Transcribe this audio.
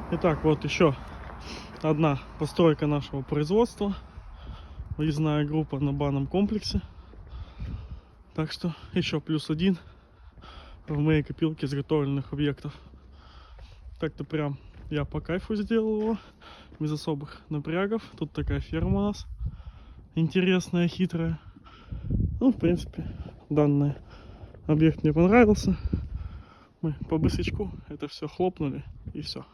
Итак, вот еще одна постройка нашего производства. Въездная группа на банном комплексе. Так что еще +1 в моей копилке изготовленных объектов. Так-то прям я по кайфу сделал его, без особых напрягов. Тут такая ферма у нас интересная, хитрая. Ну, в принципе, данный объект мне понравился. Мы по быстрячку это все хлопнули и все.